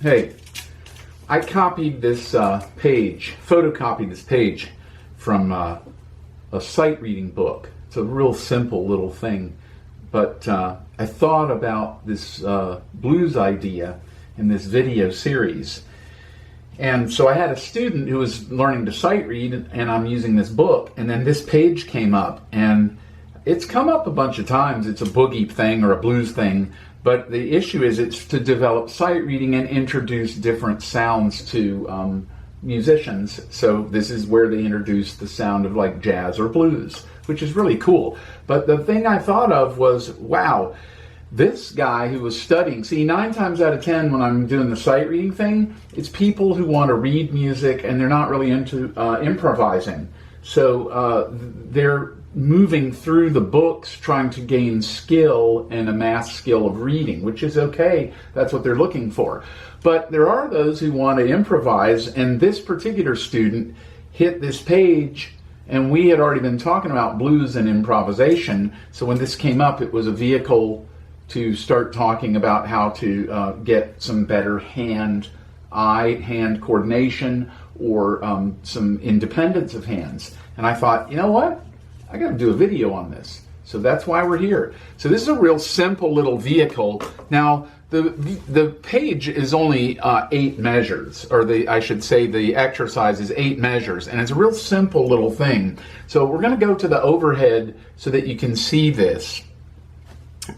Hey, I copied this photocopied this page from a sight reading book. It's a real simple little thing, but I thought about this blues idea in this video series. And so I had a student who was learning to sight read, and I'm using this book, and then this page came up, and it's come up a bunch of times. It's a boogie thing or a blues thing, but the issue is it's to develop sight reading and introduce different sounds to musicians. So this is where they introduce the sound of like jazz or blues, which is really cool. But the thing I thought of was, wow, this guy who was studying, see, 9 times out of 10 when I'm doing the sight reading thing, it's people who want to read music and they're not really into improvising. So they're moving through the books trying to gain skill and amass skill of reading, which is okay. That's what they're looking for. But there are those who want to improvise, and this particular student hit this page, and we had already been talking about blues and improvisation. So when this came up, it was a vehicle to start talking about how to get some better hand-eye-hand coordination or some independence of hands. And I thought, you know what? I got to do a video on this. So that's why we're here. So this is a real simple little vehicle. Now, the page is only 8 measures, or I should say the exercise is 8 measures, and it's a real simple little thing. So we're going to go to the overhead so that you can see this.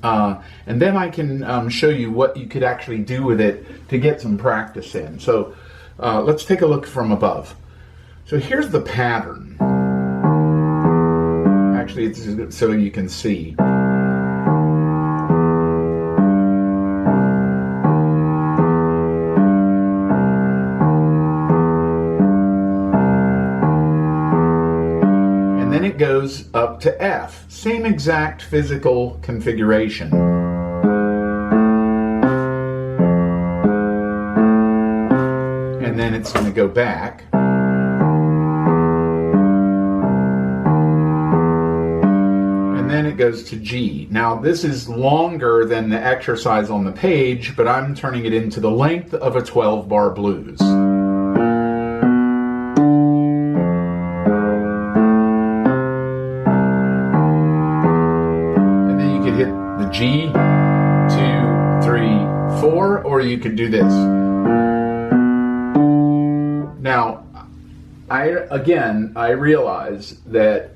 And then I can show you what you could actually do with it to get some practice in. So let's take a look from above. So here's the pattern. Actually, it's so you can see. And then it goes up to F. Same exact physical configuration. And then it's going to go back. And then it goes to G. Now this is longer than the exercise on the page, but I'm turning it into the length of a 12-bar blues. And then you could hit the G, 2, 3, 4, or you could do this. Now, I realize that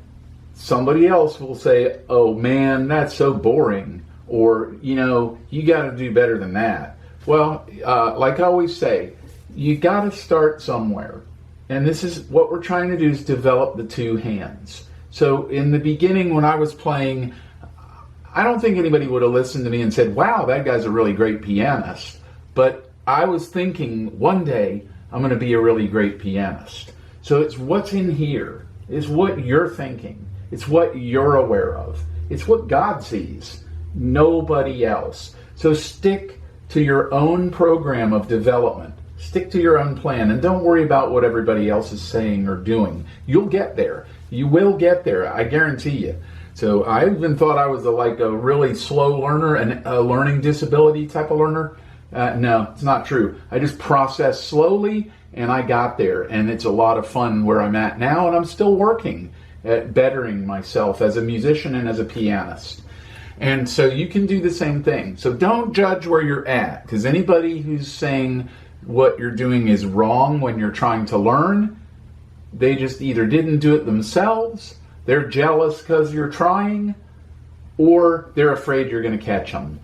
somebody else will say, oh man, that's so boring, or, you know, you got to do better than that. Well, like I always say, you got to start somewhere. And this is what we're trying to do, is develop the 2 hands. So in the beginning when I was playing, I don't think anybody would have listened to me and said, wow, that guy's a really great pianist. But I was thinking, one day I'm going to be a really great pianist. So it's what's in here. It's what you're thinking. It's what you're aware of. It's what God sees. Nobody else. So stick to your own program of development. Stick to your own plan, and don't worry about what everybody else is saying or doing. You'll get there. You will get there. I guarantee you. So I even thought I was like a really slow learner and a learning disability type of learner. No, it's not true. I just processed slowly, and I got there. And it's a lot of fun where I'm at now, and I'm still working at bettering myself as a musician and as a pianist. And so you can do the same thing. So don't judge where you're at, because anybody who's saying what you're doing is wrong when you're trying to learn, they just either didn't do it themselves, they're jealous because you're trying, or they're afraid you're going to catch them.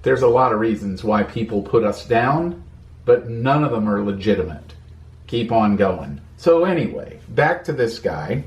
There's a lot of reasons why people put us down, but none of them are legitimate. Keep on going. So anyway, back to this guy.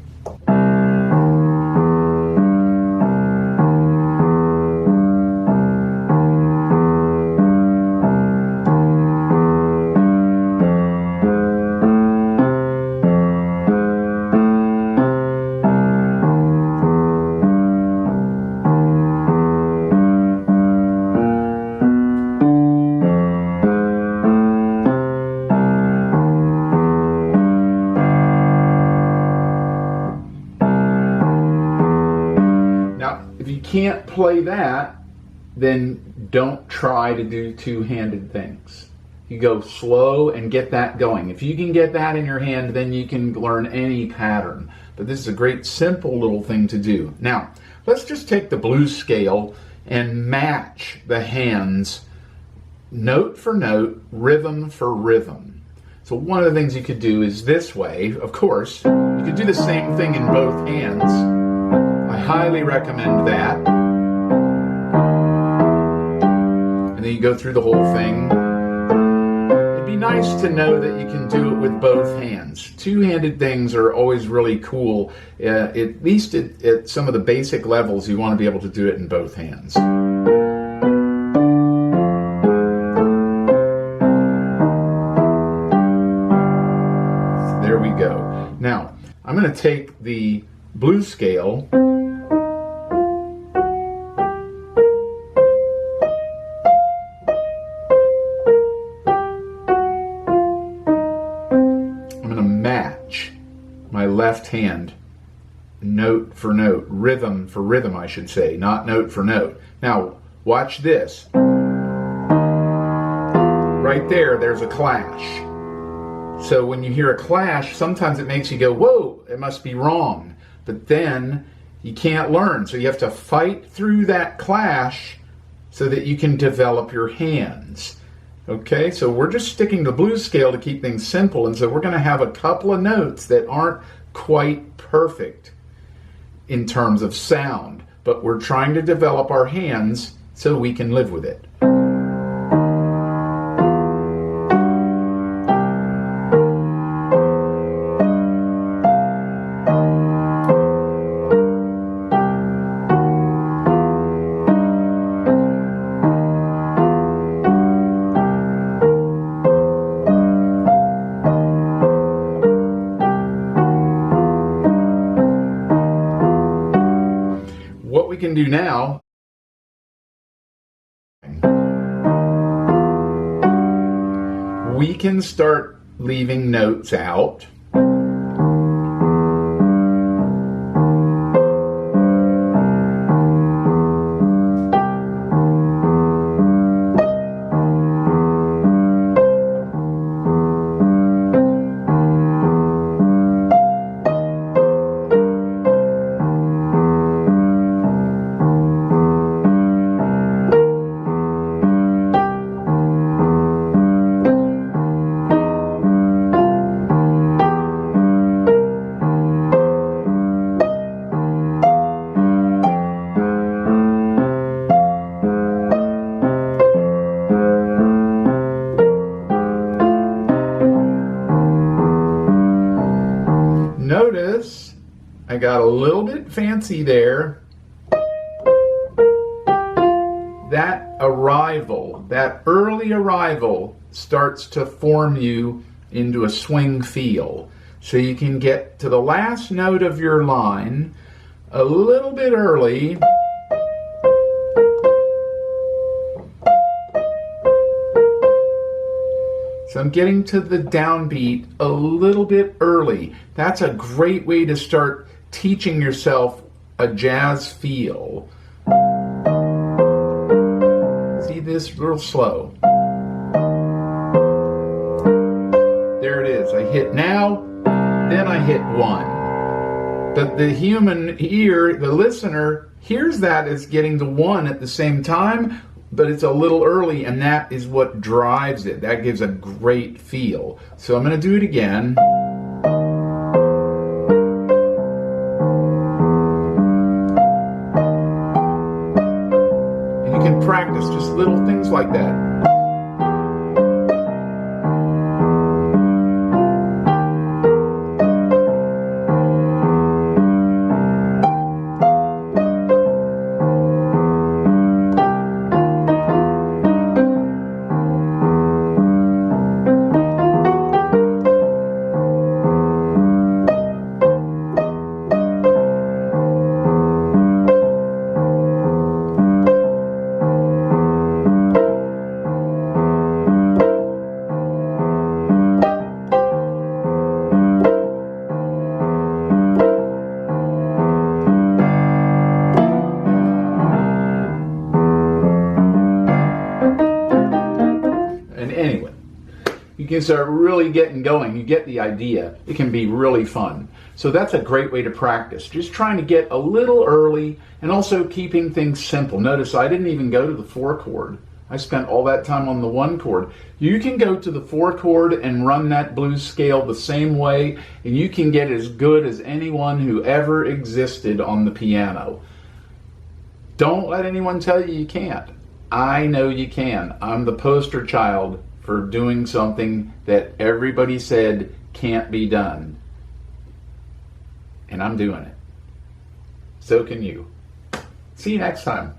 Can't play that, then don't try to do 2-handed things. You go slow and get that going. If you can get that in your hand, then you can learn any pattern. But this is a great simple little thing to do. Now, let's just take the blues scale and match the hands note for note, rhythm for rhythm. So one of the things you could do is this way. Of course, you could do the same thing in both hands. I highly recommend that. And then you go through the whole thing. It'd be nice to know that you can do it with both hands. Two-handed things are always really cool. At least at some of the basic levels, you want to be able to do it in both hands. There we go. Now, I'm going to take the blues scale my left hand note for note, rhythm for rhythm, I should say, not note for note. Now, watch this. Right there, there's a clash. So when you hear a clash, sometimes it makes you go, whoa, it must be wrong. But then you can't learn. So you have to fight through that clash so that you can develop your hands. Okay, so we're just sticking to the blues scale to keep things simple, and so we're going to have a couple of notes that aren't quite perfect in terms of sound, but we're trying to develop our hands so we can live with it. What we can do now, we can start leaving notes out. Notice I got a little bit fancy there. That arrival, that early arrival, starts to form you into a swing feel. So you can get to the last note of your line a little bit early. So I'm getting to the downbeat a little bit early. That's a great way to start teaching yourself a jazz feel. See this real slow. There it is. I hit now, then I hit one. But the human ear, the listener, hears that as getting to one at the same time, but it's a little early, and that is what drives it. That gives a great feel. So I'm going to do it again. And you can practice just little things like that. you can start really getting going. You get the idea. It can be really fun. So that's a great way to practice. Just trying to get a little early and also keeping things simple. Notice I didn't even go to the 4 chord. I spent all that time on the 1 chord. You can go to the 4 chord and run that blues scale the same way, and you can get as good as anyone who ever existed on the piano. Don't let anyone tell you you can't. I know you can. I'm the poster child for doing something that everybody said can't be done. And I'm doing it. So can you. See you next time.